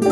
Good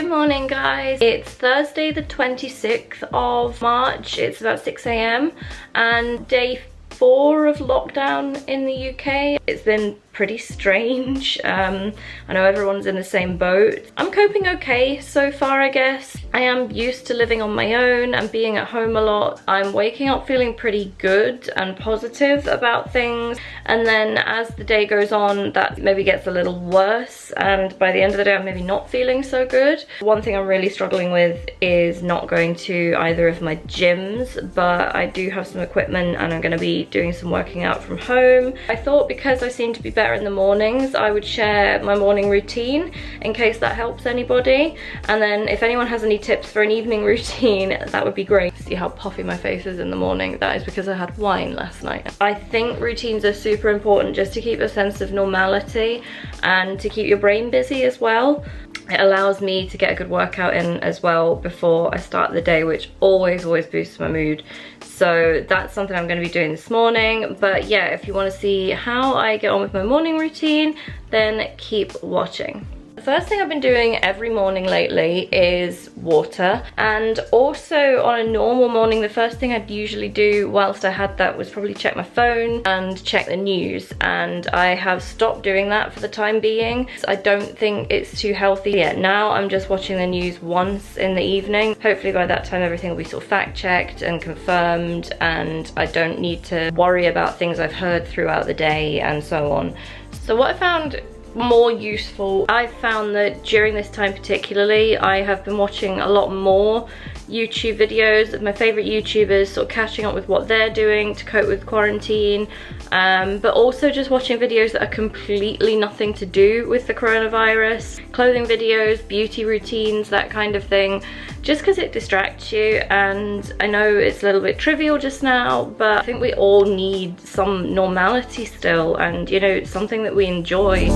morning guys, it's Thursday the 26th of March, it's about 6 AM and day 4 of lockdown in the UK. It's been pretty strange. I know everyone's in the same boat. I'm coping okay so far, I guess. I am used to living on my own and being at home a lot. I'm waking up feeling pretty good and positive about things, and then as the day goes on that maybe gets a little worse, and by the end of the day I'm maybe not feeling so good. One thing I'm really struggling with is not going to either of my gyms, but I do have some equipment and I'm going to be doing some working out from home. I thought because I seem to be better in the mornings, I would share my morning routine in case that helps anybody, and then if anyone has any tips for an evening routine, that would be great. See how puffy my face is in the morning? That is because I had wine last night. I think routines are super important just to keep a sense of normality and to keep your brain busy as well. It allows me to get a good workout in as well before I start the day, which always boosts my mood. So that's something I'm going to be doing this morning. But yeah, if you want to see how I get on with my morning routine, then keep watching. The first thing I've been doing every morning lately is water, and also on a normal morning the first thing I'd usually do whilst I had that was probably check my phone and check the news, and I have stopped doing that for the time being. I don't think it's too healthy yet. Now I'm just watching the news once in the evening. Hopefully by that time everything will be sort of fact checked and confirmed, and I don't need to worry about things I've heard throughout the day and so on. So what I found more useful, I've found that during this time particularly, I have been watching a lot more YouTube videos of my favourite YouTubers, sort of catching up with what they're doing to cope with quarantine, but also just watching videos that are completely nothing to do with the coronavirus. Clothing videos, beauty routines, that kind of thing, just because it distracts you. And I know it's a little bit trivial just now, but I think we all need some normality still, and you know, it's something that we enjoy.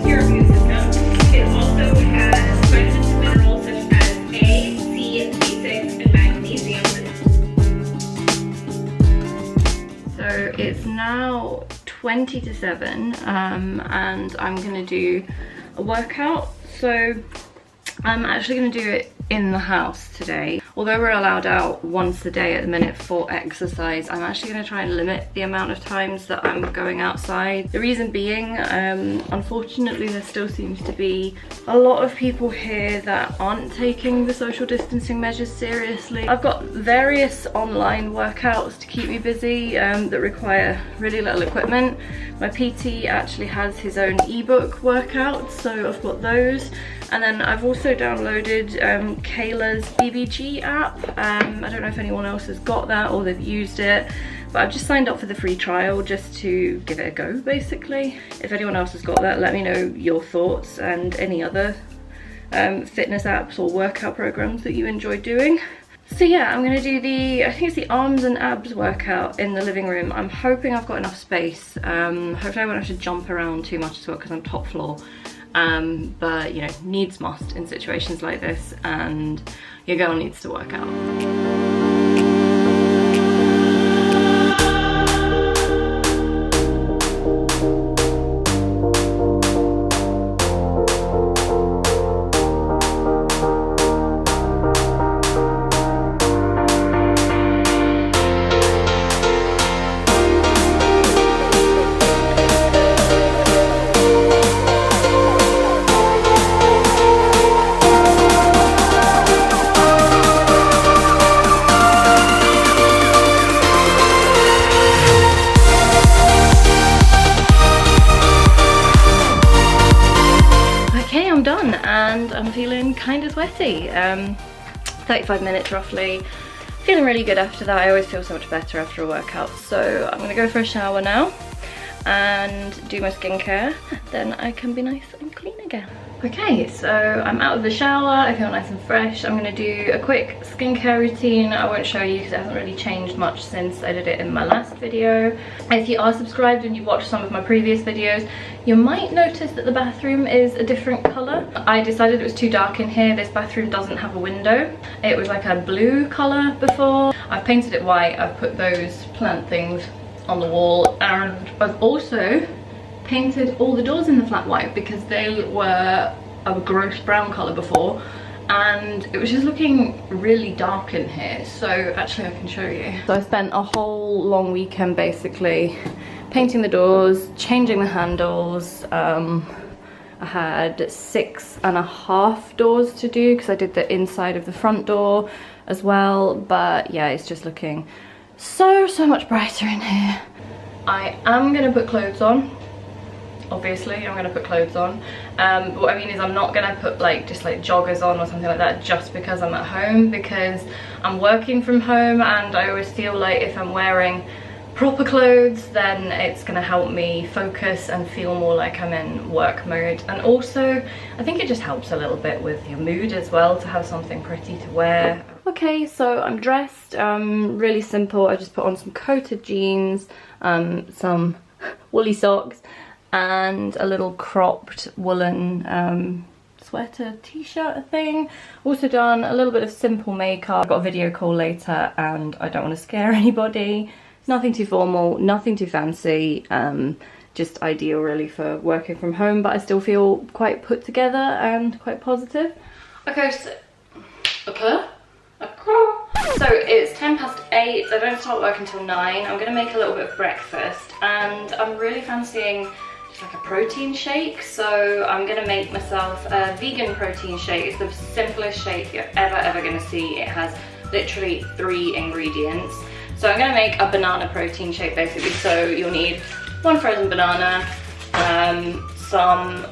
Your immune system. It also has vitamins and minerals such as A, C, B6, and magnesium. So it's now 20 to 7 and I'm gonna do a workout. So I'm actually gonna do it in the house today. Although we're allowed out once a day at the minute for exercise, I'm actually going to try and limit the amount of times that I'm going outside. The reason being, unfortunately there still seems to be a lot of people here that aren't taking the social distancing measures seriously. I've got various online workouts to keep me busy that require really little equipment. My PT actually has his own ebook workouts, so I've got those. And then I've also downloaded Kayla's BBG app. I don't know if anyone else has got that or they've used it, but I've just signed up for the free trial just to give it a go, basically. If anyone else has got that, let me know your thoughts and any other fitness apps or workout programs that you enjoy doing. So yeah, I'm gonna do I think it's the arms and abs workout in the living room. I'm hoping I've got enough space. Hopefully I won't have to jump around too much as well because I'm top floor. But you know, needs must in situations like this, and your girl needs to work out. And I'm feeling kind of sweaty. 35 minutes roughly. Feeling really good after that. I always feel so much better after a workout. So I'm gonna go for a shower now and do my skincare. Then I can be nice and clean again. Okay, so I'm out of the shower, I feel nice and fresh. I'm gonna do a quick skincare routine. I won't show you because it hasn't really changed much since I did it in my last video. If you are subscribed and you've watched some of my previous videos, you might notice that the bathroom is a different colour. I decided it was too dark in here. This bathroom doesn't have a window. It was like a blue colour before. I've painted it white, I've put those plant things on the wall, and I've also painted all the doors in the flat white because they were a gross brown colour before and it was just looking really dark in here. So actually I can show you. So I spent a whole long weekend basically painting the doors, changing the handles. I had 6.5 doors to do because I did the inside of the front door as well, but yeah, it's just looking so much brighter in here. I am gonna put clothes on. Obviously I'm gonna put clothes on, but what I mean is I'm not gonna put just joggers on or something like that just because I'm at home, because I'm working from home and I always feel like if I'm wearing proper clothes then it's gonna help me focus and feel more like I'm in work mode. And also I think it just helps a little bit with your mood as well to have something pretty to wear. Okay, so I'm dressed, really simple. I just put on some coated jeans, some woolly socks and a little cropped woolen sweater t-shirt thing. Also done a little bit of simple makeup. I've got a video call later and I don't want to scare anybody. Nothing too formal, nothing too fancy, just ideal really for working from home, but I still feel quite put together and quite positive. Okay, so it's 8:10. I don't start work until 9. I'm gonna make a little bit of breakfast and I'm really fancying like a protein shake, so I'm gonna make myself a vegan protein shake. It's the simplest shake you're ever gonna see. It has literally 3 ingredients. So I'm gonna make a banana protein shake basically. So you'll need 1 frozen banana, some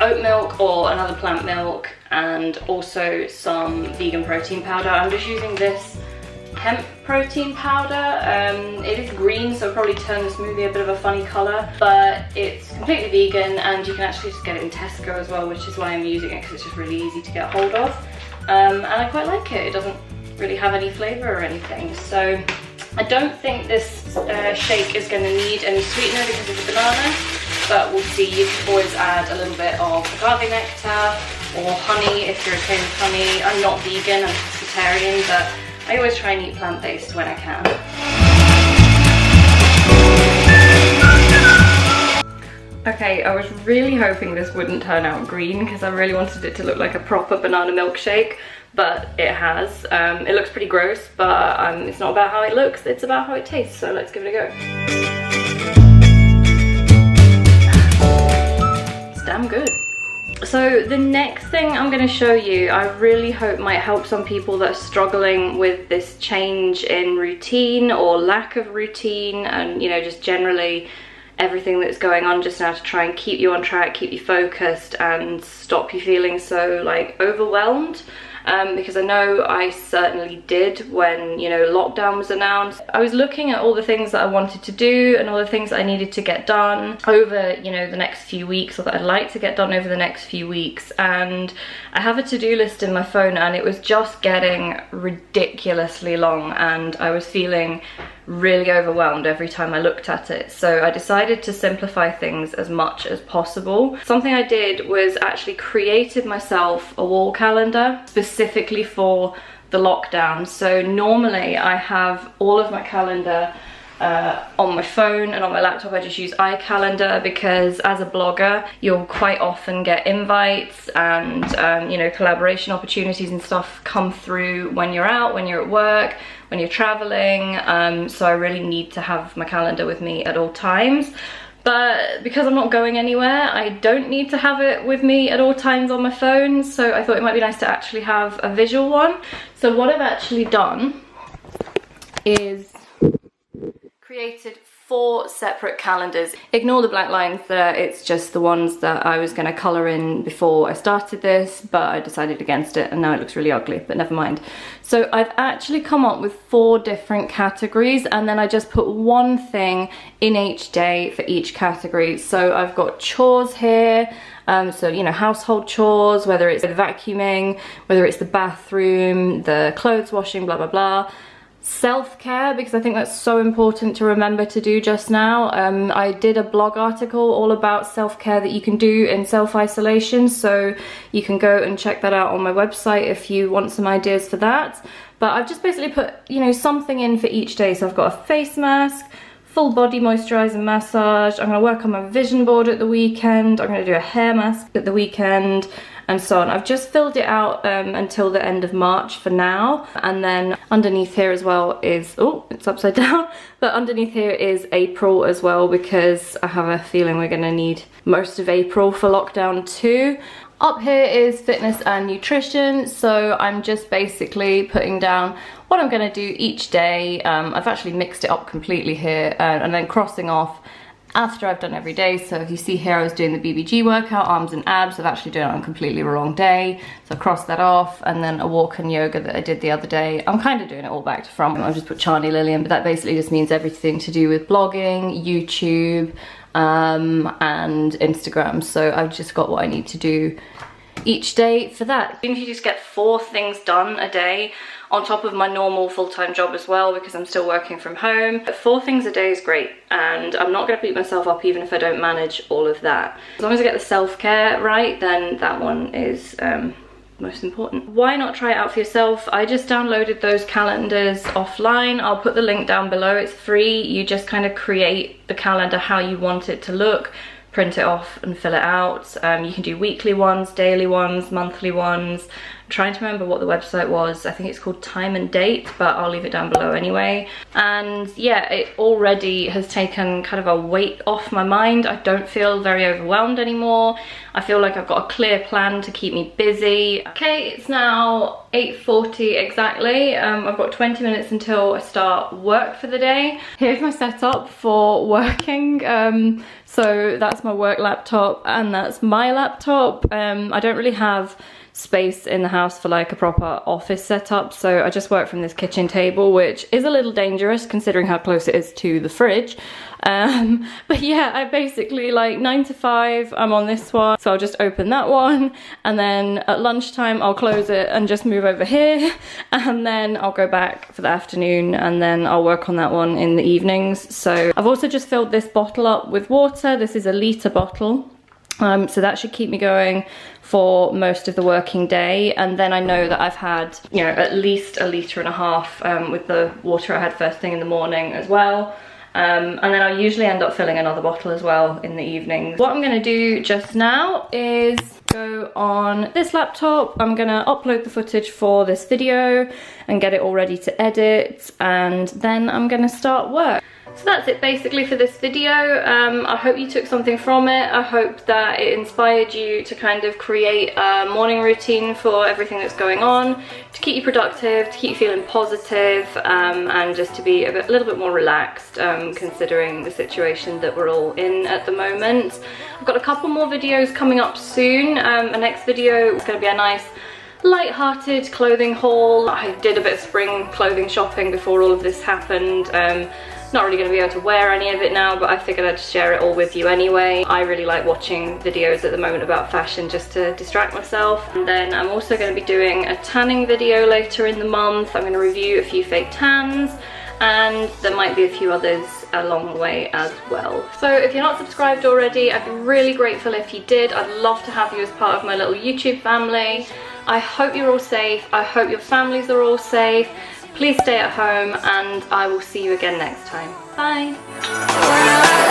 oat milk or another plant milk, and also some vegan protein powder. I'm just using this hemp protein powder. It is green, so it'll probably turn the smoothie a bit of a funny colour, but it's completely vegan and you can actually just get it in Tesco as well, which is why I'm using it, because it's just really easy to get hold of. And I quite like it. It doesn't really have any flavour or anything, so I don't think this shake is going to need any sweetener because of the banana, but we'll see. You can always add a little bit of agave nectar or honey if you're okay with honey. I'm not vegan, I'm pescatarian, but I always try and eat plant-based when I can. Okay, I was really hoping this wouldn't turn out green because I really wanted it to look like a proper banana milkshake, but it has. It looks pretty gross, but it's not about how it looks, it's about how it tastes, so let's give it a go. It's damn good. So the next thing I'm going to show you, I really hope might help some people that are struggling with this change in routine or lack of routine, and you know, just generally everything that's going on just now to try and keep you on track, keep you focused and stop you feeling so like overwhelmed. Because I know I certainly did when, you know, lockdown was announced. I was looking at all the things that I wanted to do and all the things that I needed to get done over, you know, the next few weeks, or that I'd like to get done over the next few weeks. And I have a to-do list in my phone and it was just getting ridiculously long and I was feeling really overwhelmed every time I looked at it. So I decided to simplify things as much as possible. Something I did was actually created myself a wall calendar specifically for the lockdown. So normally I have all of my calendar on my phone, and on my laptop I just use iCalendar because as a blogger you'll quite often get invites and you know, collaboration opportunities and stuff come through when you're out, when you're at work, when you're traveling, so I really need to have my calendar with me at all times. But because I'm not going anywhere, I don't need to have it with me at all times on my phone, so I thought it might be nice to actually have a visual one. So what I've actually done is created 4 separate calendars. Ignore the black lines there, it's just the ones that I was going to colour in before I started this, but I decided against it and now it looks really ugly, but never mind. So I've actually come up with 4 different categories and then I just put one thing in each day for each category. So I've got chores here, So, you know, household chores, whether it's vacuuming, whether it's the bathroom, the clothes washing, blah, blah, blah. Self-care, because I think that's so important to remember to do just now. I did a blog article all about self-care that you can do in self-isolation, so you can go and check that out on my website if you want some ideas for that. But I've just basically put, you know, something in for each day. So I've got a face mask, full body moisturizer massage, I'm going to work on my vision board at the weekend, I'm going to do a hair mask at the weekend, and so on. I've just filled it out until the end of March for now, and then underneath here as well is, oh, it's upside down, but underneath here is April as well, because I have a feeling we're going to need most of April for lockdown too. Up here is fitness and nutrition, so I'm just basically putting down what I'm going to do each day. I've actually mixed it up completely here, and then crossing off after I've done every day. So if you see here, I was doing the BBG workout, arms and abs. I've actually done it on a completely wrong day, so I crossed that off. And then a walk and yoga that I did the other day. I'm kind of doing it all back to front. I've just put Chani Lillian, but that basically just means everything to do with blogging, YouTube, and Instagram. So I've just got what I need to do each day for that. Even if you just get 4 things done a day on top of my normal full-time job as well, because I'm still working from home, 4 things a day is great, and I'm not going to beat myself up even if I don't manage all of that. As long as I get the self-care right, then that one is most important. Why not try it out for yourself? I just downloaded those calendars offline. I'll put the link down below. It's free. You just kind of create the calendar how you want it to look, print it off and fill it out. You can do weekly ones, daily ones, monthly ones. I'm trying to remember what the website was. I think it's called Time and Date, but I'll leave it down below anyway. And yeah, it already has taken kind of a weight off my mind. I don't feel very overwhelmed anymore. I feel like I've got a clear plan to keep me busy. Okay, it's now 8:40 exactly. I've got 20 minutes until I start work for the day. Here's my setup for working. So that's my work laptop and that's my laptop. I don't really have space in the house for like a proper office setup, so I just work from this kitchen table, which is a little dangerous considering how close it is to the fridge. But yeah, I basically, like 9 to 5, I'm on this one, so I'll just open that one, and then at lunchtime I'll close it and just move over here, and then I'll go back for the afternoon, and then I'll work on that one in the evenings. So I've also just filled this bottle up with water. This is a litre bottle. So that should keep me going for most of the working day, and then I know that I've had, you know, at least 1.5 litres with the water I had first thing in the morning as well. And then I usually end up filling another bottle as well in the evenings. What I'm going to do just now is go on this laptop. I'm going to upload the footage for this video and get it all ready to edit, and then I'm going to start work. So that's it basically for this video. I hope you took something from it. I hope that it inspired you to kind of create a morning routine for everything that's going on, to keep you productive, to keep you feeling positive, and just to be a little bit more relaxed, considering the situation that we're all in at the moment. I've got a couple more videos coming up soon. The next video is going to be a nice light-hearted clothing haul. I did a bit of spring clothing shopping before all of this happened. Not really going to be able to wear any of it now, but I figured I'd share it all with you anyway. I really like watching videos at the moment about fashion just to distract myself. And then I'm also going to be doing a tanning video later in the month. I'm going to review a few fake tans, and there might be a few others along the way as well. So if you're not subscribed already, I'd be really grateful if you did. I'd love to have you as part of my little YouTube family. I hope you're all safe. I hope your families are all safe. Please stay at home, and I will see you again next time. Bye.